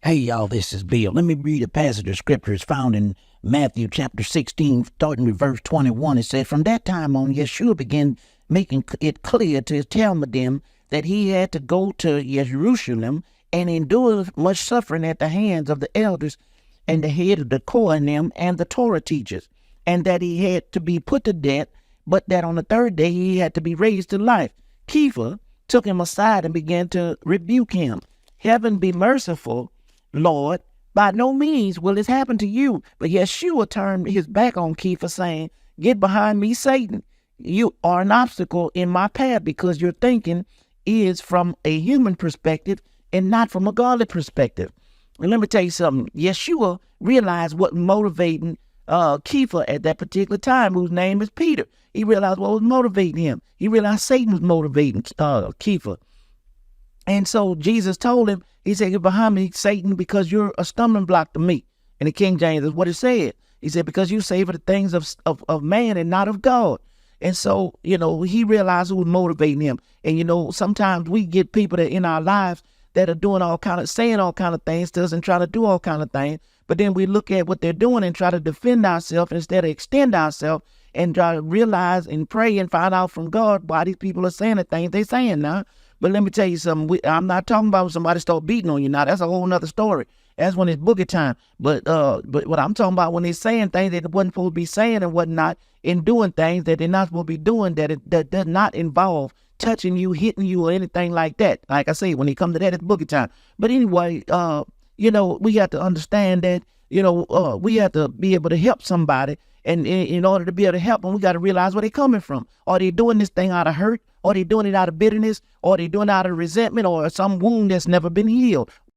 Hey, y'all, this is Bill. Let me read a passage of scripture. It's found in Matthew chapter 16, starting with verse 21. It said, "From that time on, Yeshua began making it clear to his Talmudim that he had to go to Jerusalem and endure much suffering at the hands of the elders and the head of the Kohanim and the Torah teachers, and that he had to be put to death, but that on the third day he had to be raised to life. Kepha took him aside and began to rebuke him. Heaven be merciful, Lord, by no means will this happen to you. But Yeshua turned his back on Kepha, saying, Get behind me, Satan. You are an obstacle in my path because your thinking is from a human perspective and not from a godly perspective. And let me tell you something. Yeshua realized what motivating Kepha at that particular time, whose name is Peter. He realized what was motivating him. He realized Satan was motivating Kepha. And so Jesus told him, he said, Get behind me, Satan, because you're a stumbling block to me. And the King James is what it said. He said, because you savor the things of man and not of God. And so, he realized who was motivating him. And, sometimes we get people that in our lives that are doing saying all kind of things to us and trying to do all kind of things. But then we look at what they're doing and try to defend ourselves instead of extend ourselves and try to realize and pray and find out from God why these people are saying the things they're saying now. But let me tell you something. I'm not talking about when somebody start beating on you now. That's a whole nother story. That's when it's boogie time. But what I'm talking about when they're saying things that they wasn't supposed to be saying and whatnot, and doing things that they're not supposed to be doing, that does not involve touching you, hitting you, or anything like that. Like I say, when it comes to that, it's boogie time. But anyway, we have to understand that, we have to be able to help somebody. And in order to be able to help them, we got to realize where they're coming from. Are they doing this thing out of hurt? Are they doing it out of bitterness? Or are they doing it out of resentment or some wound that's never been healed?